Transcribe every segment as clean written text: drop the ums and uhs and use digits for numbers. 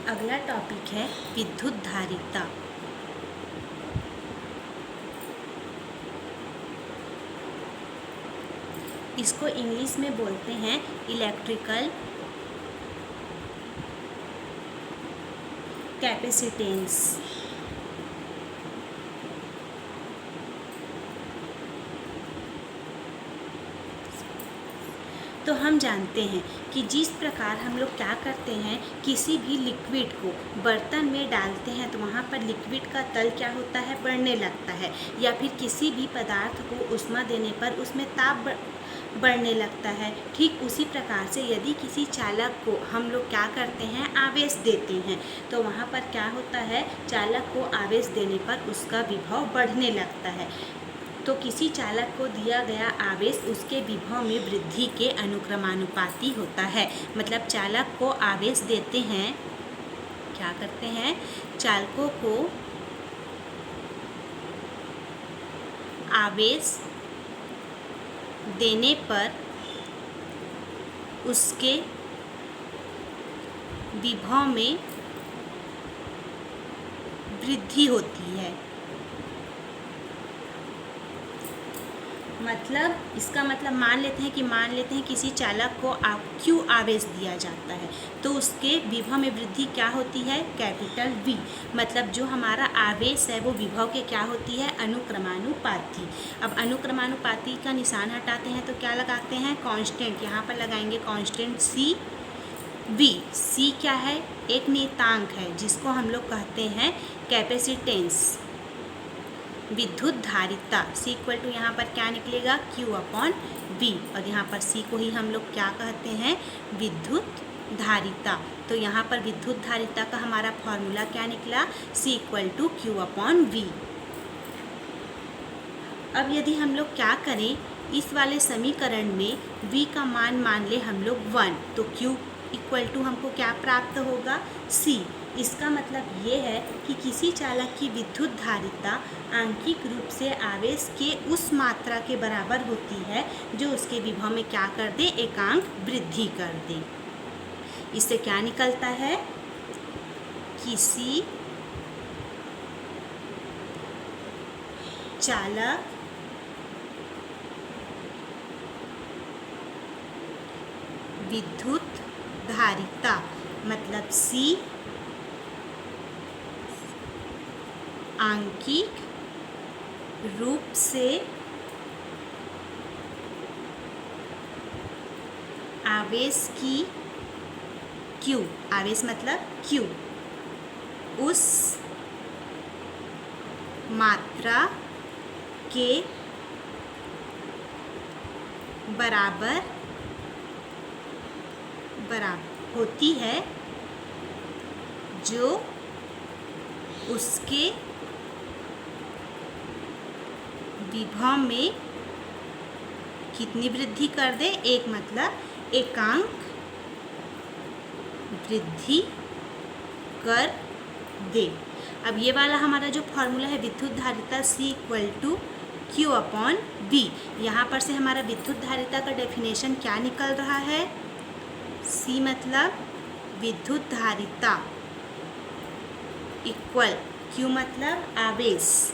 अगला टॉपिक है विद्युत धारिता। इसको इंग्लिश में बोलते हैं इलेक्ट्रिकल कैपेसिटेंस। तो हम जानते हैं कि जिस प्रकार हम लोग क्या करते हैं, किसी भी लिक्विड को बर्तन में डालते हैं तो वहाँ पर लिक्विड का तल क्या होता है, बढ़ने लगता है, या फिर किसी भी पदार्थ को उष्मा देने पर उसमें ताप बढ़ने लगता है। ठीक उसी प्रकार से यदि किसी चालक को हम लोग क्या करते हैं, आवेश देते हैं, तो वहाँ पर क्या होता है, चालक को आवेश देने पर उसका विभव बढ़ने लगता है। तो किसी चालक को दिया गया आवेश उसके विभव में वृद्धि के अनुक्रमानुपाती होता है। मतलब चालक को आवेश देते हैं, क्या करते हैं, चालकों को आवेश देने पर उसके विभव में वृद्धि होती है। मतलब इसका मतलब मान लेते हैं किसी चालक को क्यू आवेश दिया जाता है तो उसके विभव में वृद्धि क्या होती है, कैपिटल V। मतलब जो हमारा आवेश है वो विभव के क्या होती है, अनुक्रमानुपाती। अब अनुक्रमानुपाती का निशान हटाते हैं तो क्या लगाते हैं, कांस्टेंट। यहाँ पर लगाएंगे कांस्टेंट CV। C क्या है, एक नियतांक है जिसको हम लोग कहते हैं कैपेसिटेंस, विद्युत धारिता। C इक्वल टू यहाँ पर क्या निकलेगा, Q/V। और यहाँ पर C को ही हम लोग क्या कहते हैं, विद्युत धारिता। तो यहाँ पर विद्युत धारिता का हमारा फॉर्मूला क्या निकला, C इक्वल टू Q/V। अब यदि हम लोग क्या करें, इस वाले समीकरण में V का मान ले हम लोग 1, तो Q इक्वल टू हमको क्या प्राप्त होगा, C। इसका मतलब ये है कि किसी चालक की विद्युत धारिता आंशिक रूप से आवेश के उस मात्रा के बराबर होती है जो उसके विभव में क्या कर दे, एकांक वृद्धि कर दे। इससे क्या निकलता है, किसी चालक विद्युत धारिता मतलब C आंशिक रूप से आवेश की Q, आवेश मतलब Q, उस मात्रा के बराबर होती है जो उसके विभव में कितनी वृद्धि कर दे, एक मतलब एकांक वृद्धि कर दे। अब ये वाला हमारा जो फॉर्मूला है विद्युत धारिता C इक्वल टू Q/V, यहाँ पर से हमारा विद्युत धारिता का डेफिनेशन क्या निकल रहा है, C मतलब विद्युत धारिता इक्वल Q मतलब आवेश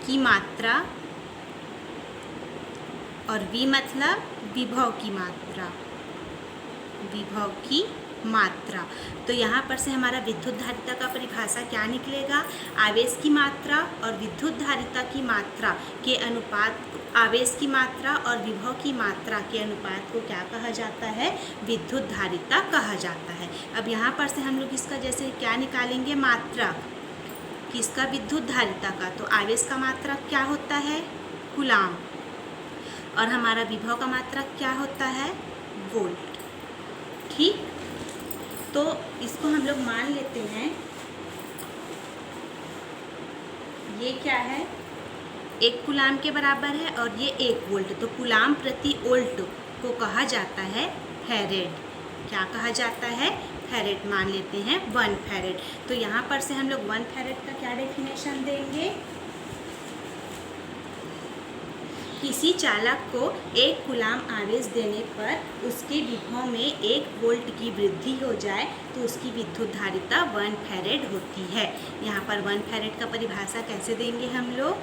की मात्रा और V मतलब विभव की मात्रा। तो यहाँ पर से हमारा विद्युत धारिता का परिभाषा क्या निकलेगा, आवेश की मात्रा और विद्युत धारिता की मात्रा के अनुपात, आवेश की मात्रा और विभव की मात्रा के अनुपात को क्या कहा जाता है, विद्युत धारिता कहा जाता है। अब यहाँ पर से हम लोग इसका जैसे क्या निकालेंगे, मात्रा किसका, विद्युत धारिता का, तो आवेश का मात्रा क्या होता है, कूलाम, और हमारा विभव का मात्रा क्या होता है, वोल्ट। ठीक, तो इसको हम लोग मान लेते हैं, ये क्या है, 1 कूलाम के बराबर है और ये 1 वोल्ट, तो कूलाम प्रति वोल्ट को कहा जाता है फैरेड। क्या कहा जाता है, फैरेड मान लेते हैं, 1 फैरेड। तो यहाँ पर से हम लोग 1 फैरेड का क्या डेफिनेशन देंगे, किसी चालक को 1 कूलाम आवेश देने पर उसके विभव में 1 वोल्ट की वृद्धि हो जाए तो उसकी विद्युत धारिता 1 फैरेड होती है। यहाँ पर 1 फैरेड का परिभाषा कैसे देंगे हम लोग?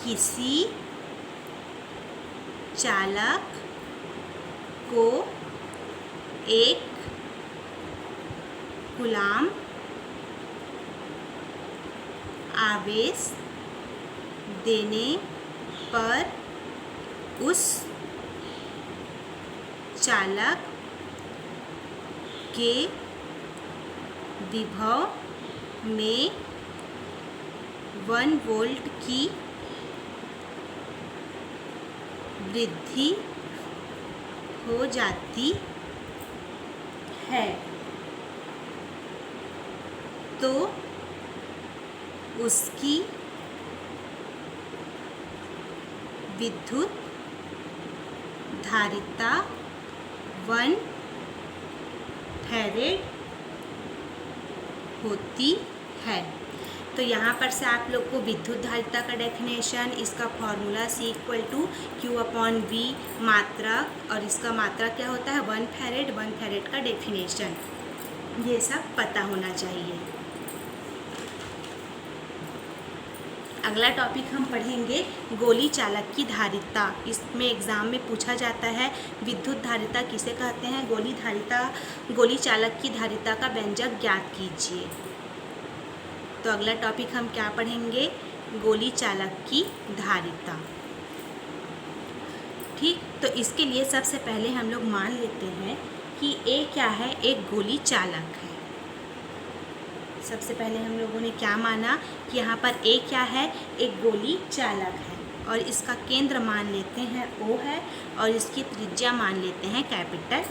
किसी चालक को 1 कूलाम आवेश देने पर उस चालक के विभव में 1 वोल्ट की वृद्धि हो जाती है तो उसकी विद्युत धारिता 1 फैरेड होती है। तो यहाँ पर से आप लोग को विद्युत धारिता का डेफिनेशन, इसका फॉर्मूला C=Q/V मात्रक, और इसका मात्रक क्या होता है 1 फैरेड का डेफिनेशन, ये सब पता होना चाहिए। अगला टॉपिक हम पढ़ेंगे गोली चालक की धारिता। इसमें एग्ज़ाम में पूछा जाता है विद्युत धारिता किसे कहते हैं, गोली चालक की धारिता का व्यंजक ज्ञात कीजिए। तो अगला टॉपिक हम क्या पढ़ेंगे? गोली चालक की धारिता। ठीक, तो इसके लिए सबसे पहले हम लोग मान लेते हैं कि ए क्या है, एक गोली चालक है। सबसे पहले हम लोगों ने क्या माना कि यहाँ पर ए क्या है, एक गोली चालक है, और इसका केंद्र मान लेते हैं O है, और इसकी त्रिज्या मान लेते हैं कैपिटल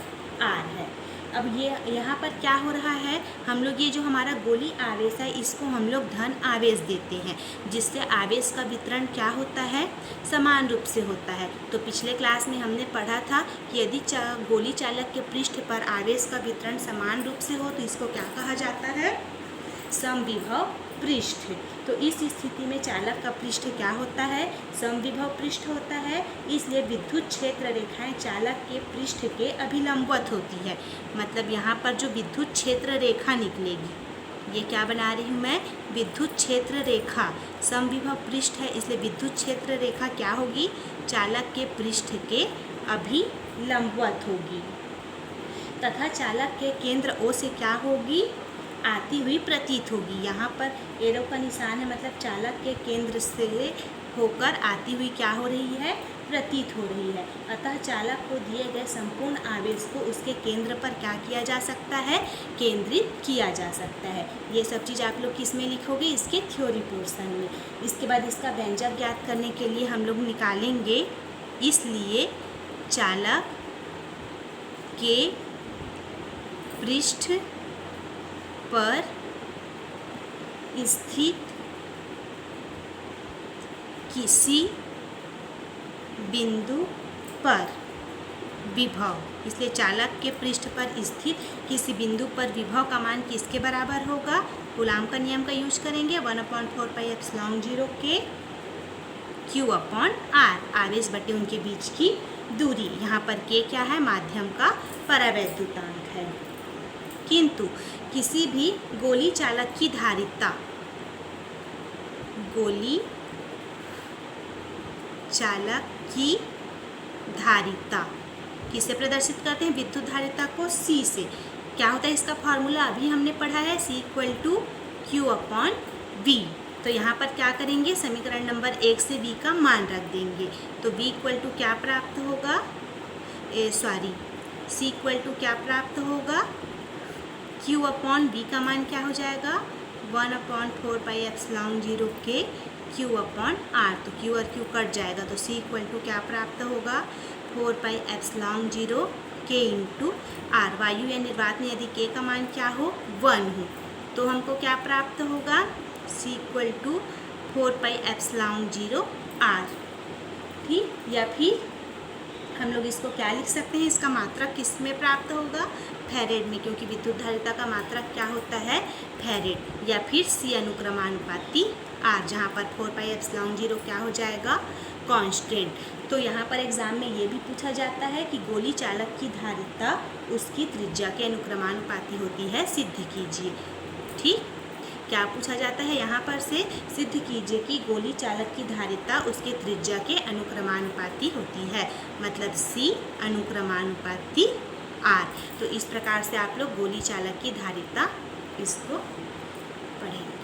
R है। अब ये यहाँ पर क्या हो रहा है, हम लोग ये जो हमारा गोली आवेश है इसको हम लोग धन आवेश देते हैं, जिससे आवेश का वितरण क्या होता है, समान रूप से होता है। तो पिछले क्लास में हमने पढ़ा था कि यदि गोली चालक के पृष्ठ पर आवेश का वितरण समान रूप से हो तो इसको क्या कहा जाता है, समविभव पृष्ठ। तो इस स्थिति में चालक का पृष्ठ क्या होता है, समविभव पृष्ठ होता है। इसलिए विद्युत क्षेत्र रेखाएं चालक के पृष्ठ के अभिलंबवत होती है। मतलब यहाँ पर जो विद्युत क्षेत्र रेखा निकलेगी, ये क्या बना रही हूँ मैं, विद्युत क्षेत्र रेखा, समविभव पृष्ठ है इसलिए विद्युत क्षेत्र रेखा क्या होगी, चालक के पृष्ठ के अभिलंबवत होगी, तथा चालक के केंद्र O से क्या होगी, आती हुई प्रतीत होगी। यहाँ पर एरो का निशान है, मतलब चालक के केंद्र से होकर आती हुई क्या हो रही है, प्रतीत हो रही है। अतः चालक को दिए गए संपूर्ण आवेश को उसके केंद्र पर क्या किया जा सकता है, केंद्रित किया जा सकता है। ये सब चीज़ आप लोग किस में लिखोगे, इसके थ्योरी पोर्शन में। इसके बाद इसका व्यंजक ज्ञात करने के लिए हम लोग निकालेंगे, इसलिए चालक के पृष्ठ पर स्थित किसी बिंदु पर विभव, इसलिए चालक के पृष्ठ पर स्थित किसी बिंदु पर विभव का मान किसके बराबर होगा, कूलाम का नियम का यूज करेंगे, 1/4πε0 के Q/R, आवेश बटे उनके बीच की दूरी। यहाँ पर K क्या है, माध्यम का परावैद्युतांक है। किंतु किसी भी गोली चालक की धारिता, गोली चालक की धारिता किसे प्रदर्शित करते हैं, विद्युत धारिता को C से। क्या होता है इसका फॉर्मूला, अभी हमने पढ़ा है, C=Q/V। तो यहाँ पर क्या करेंगे, समीकरण नंबर 1 से V का मान रख देंगे। तो V = क्या प्राप्त होगा, C = क्या प्राप्त होगा, Q/V का मान क्या हो जाएगा, 1/4πε0 के Q/R। तो Q और Q कट जाएगा, तो C = क्या प्राप्त होगा, 4πε0 K × R। वायु या निर्वात में यदि K का मान क्या हो, 1 हो, तो हमको क्या प्राप्त होगा, C = 4πε0 R। ठीक, या फिर हम लोग इसको क्या लिख सकते हैं, इसका मात्रक किस में प्राप्त होगा, फैरेड में, क्योंकि विद्युत धारिता का मात्रक क्या होता है, फैरेड। या फिर C अनुक्रमानुपाती R, जहाँ पर 4πε0 क्या हो जाएगा, कांस्टेंट। तो यहाँ पर एग्जाम में ये भी पूछा जाता है कि गोली चालक की धारिता उसकी त्रिज्या के अनुक्रमानुपाती होती है, सिद्ध कीजिए। ठीक, क्या पूछा जाता है यहाँ पर से, सिद्ध कीजिए कि गोली चालक की धारिता उसके त्रिज्या के अनुक्रमानुपाती होती है, मतलब C अनुक्रमानुपाती R। तो इस प्रकार से आप लोग गोली चालक की धारिता इसको पढ़ेंगे।